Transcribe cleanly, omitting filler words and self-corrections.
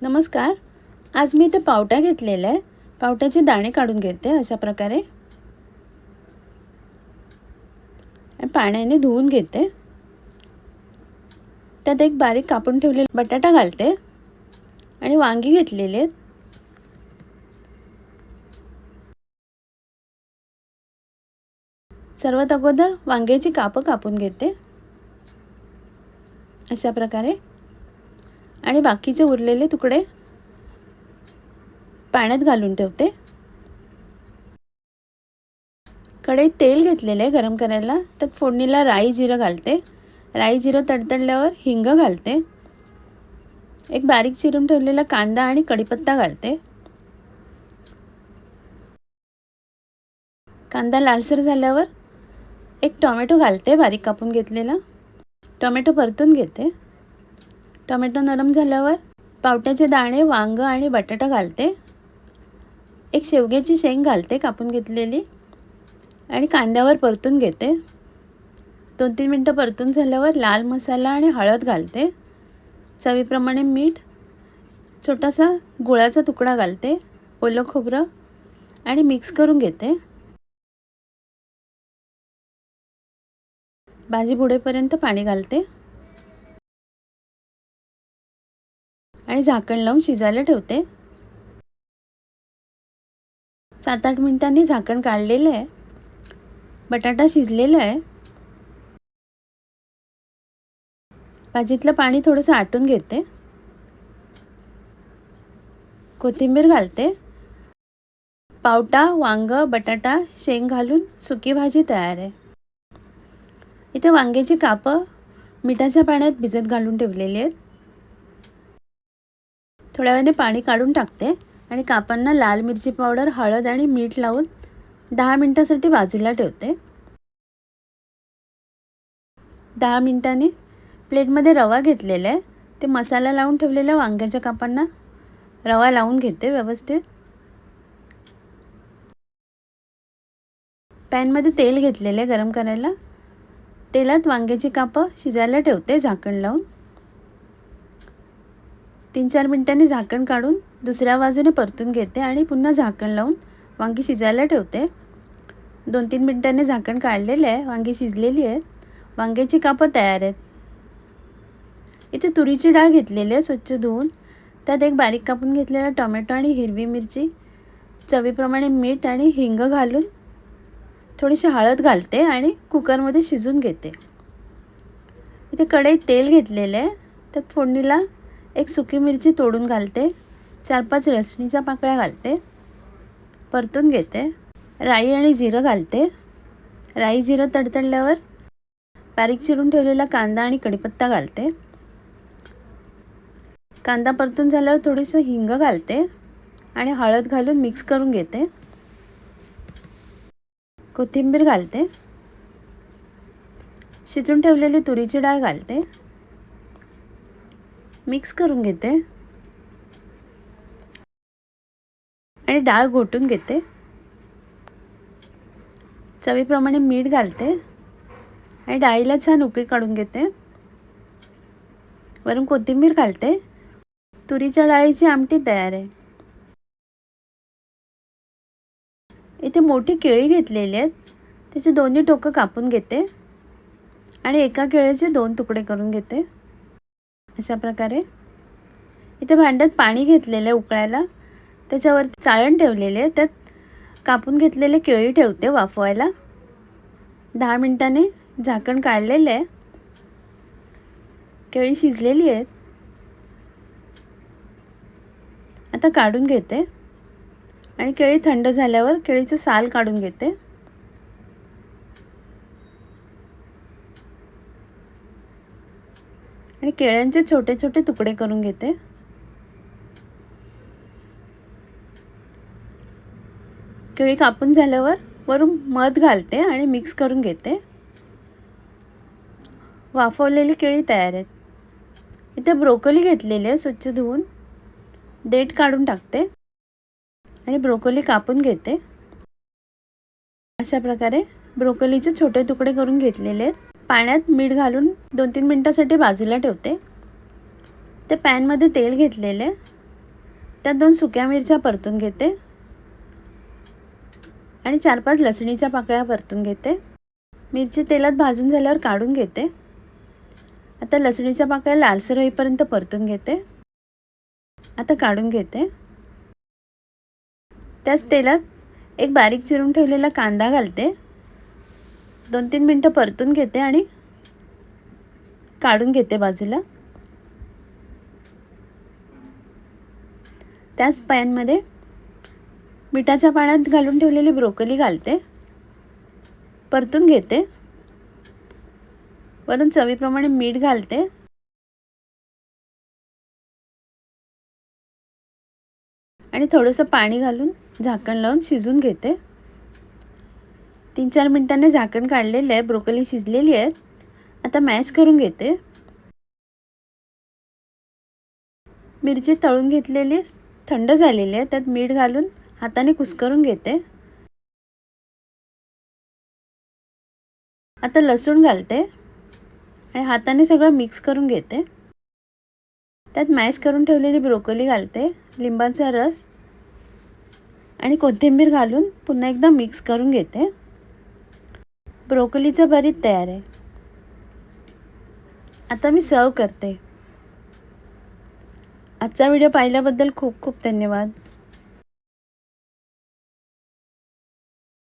नमस्कार. आज मी इथे पावटा घेतलेला आहे. पावट्याचे दाणे काढून घेते अशा प्रकारे आणि पाण्याने धुवून घेते. त्यात एक बारीक कापून ठेवलेला बटाटा घालते आणि वांगी घेतलेली आहेत. सर्वात अगोदर वांग्याची कापं कापून घेते अशा प्रकारे आणि बाकीचे उरलेले तुकडे पाण्यात घालून ठेवते. कढईत तेल घेतलेले आहे गरम करायला. त्यात फोडणीला राई जिरं घालते. राई जिरं तडतडल्यावर हिंग घालते. एक बारीक चिरून ठेवलेला कांदा आणि कढीपत्ता घालते. कांदा लालसर झाल्यावर एक टोमॅटो घालते बारीक कापून घेतलेला. टोमॅटो परतून घेते. टोमॅटो नरम झाल्यावर पावट्याचे दाणे, वांग आणि बटाटा घालते. एक शेवग्याची शेंग घालते कापून घेतलेली आणि कांद्यावर परतून घेते. 2-3 मिनटं परतून झाल्यावर लाल मसाला आणि हळद घालते. चवीप्रमाणे मीठ, छोटासा गुळाचा तुकडा घालते, ओलं खोबरं आणि मिक्स करून घेते. भाजी बुडेपर्यंत पाणी घालते आणि झाकण लावून शिजायला ठेवते. 7-8 मिनिटांनी झाकण काढलेले आहे. बटाटा शिजलेला आहे. भाजीतलं पाणी थोडंसं आटून घेते. कोथिंबीर घालते. पावटा, वांग, बटाटा, शेंग घालून सुकी भाजी तयार आहे. इथे वांग्याची कापं मिठाच्या पाण्यात भिजत घालून ठेवलेली आहेत. थोड्या वेळाने पाणी काढून टाकते आणि कापांना लाल मिरची पावडर, हळद आणि मीठ लावून 10 मिनिटांसाठी बाजूला ठेवते. 10 मिनिटांनी प्लेटमध्ये रवा घेतलेला आहे. ते मसाला लावून ठेवलेल्या वांग्याच्या कापांना रवा लावून घेते व्यवस्थित. पॅनमध्ये तेल घेतलेले आहे गरम करायला. तेलात वांग्याची कापं शिजायला ठेवते झाकण लावून. 3-4 मिनिटांनी झाकण काढून दुसऱ्या बाजूने परतून घेते आणि पुन्हा झाकण लावून वांगी शिजायला ठेवते. 2-3 मिनिटांनी झाकण काढलेले आहे. वांगी शिजलेली आहेत. वांग्याची कापं तयार आहेत. इथे तुरीची डाळ घेतलेली आहे स्वच्छ धुवून. त्यात एक बारीक कापून घेतलेला टोमॅटो आणि हिरवी मिरची, चवीप्रमाणे मीठ आणि हिंग घालून थोडीशी हळद घालते आणि कुकरमध्ये शिजून घेते. इथे कढईत तेल घेतलेलं आहे. त्यात फोडणीला एक सुकी मिरची तोडून घालते. 4-5 लसणीच्या पाकळ्या घालते. परतून घेते. राई आणि जिरं घालते. राई जिरं तडतडल्यावर बारीक चिरून ठेवलेला कांदा आणि कढीपत्ता घालते. कांदा परतून झाल्यावर थोडंसं हिंग घालते आणि हळद घालून मिक्स करून घेते. कोथिंबीर घालते. शिजून ठेवलेली तुरीची डाळ घालते. मिक्स करून घेते आणि डाळ घोटून घेते. चवीप्रमाणे मीठ घालते आणि डाळीला छान उकळी काढून घेते. वरून कोथिंबीर घालते. तुरीच्या डाळीची आमटी तयार आहे. इथे मोठी केळी घेतलेली आहेत. त्याचे दोन्ही टोकं कापून घेते आणि एका केळीचे 2 तुकडे करून घेते अशा प्रकारे. इथे भांड्यात पाणी घेतलेलं आहे उकळायला. त्याच्यावर चाळण ठेवलेले आहे. त्यात कापून घेतलेले केळी ठेवते वाफवायला. 10 मिनिटांनी झाकण काढलेलं आहे. केळी शिजलेली आहेत. आता काढून घेते आणि केळी थंड झाल्यावर केळीचं साल काढून घेते. आणि केळ्यांचे छोटे छोटे तुकडे करून घेते. केळी कापून झाल्यावर वरून मध घालते आणि मिक्स करून घेते. वाफवलेली केळी तयार आहेत. इथे ब्रोकोली घेतलेली आहे स्वच्छ धुवून. देठ काढून टाकते आणि ब्रोकोली कापून घेते. अशा प्रकारे ब्रोकोलीचे छोटे तुकडे करून घेतलेले आहेत. पाण्यात मीठ घालून 2-3 मिनिटांसाठी बाजूला ठेवते. ते पॅनमध्ये तेल घेतलेले. त्यात 2 सुक्या मिरच्या परतून घेते आणि 4-5 लसणीच्या पाकळ्या परतून घेते। मिरची तेलात भाजून झाल्यावर काढून घेते। आता लसणीच्या पाकळ्या लालसर होईपर्यंत परतून घेते। आता काढून घेते। त्याच तेलात एक बारीक चिरून ठेवलेला कांदा घालते। 2-3 मिनिटं परतून घेते आणि काढून घेते बाजूला। त्याच पॅनमध्ये मिठाच्या पाण्यात घालून ठेवलेली ब्रोकोली घालते, परतून घेते। वरून चवीप्रमाणे मीठ घालते आणि थोडंसं पाणी घालून झाकण लावून शिजवून घेते। 3-4 मिनिटांनी झाकण काढलेले आहे, ब्रोकोली शिजलेली आहे। आता मॅश करून घेते। मिरची तळून घेतलेली थंड झालेली आहे, त्यात मीठ घालून हाताने कुस्करून घेते। आता लसूण घालते आणि हाताने सगळं मिक्स करून घेते। त्यात मॅश करून ठेवलेली ब्रोकोली घालते, लिंबाचा रस आणि कोथिंबीर घालून पुन्हा एकदा मिक्स करून घेते। ब्रोकोलीचं भरीत तयार आहे। आता मी सर्व करते। आजचा व्हिडिओ पाहिल्याबद्दल खूप खूप धन्यवाद।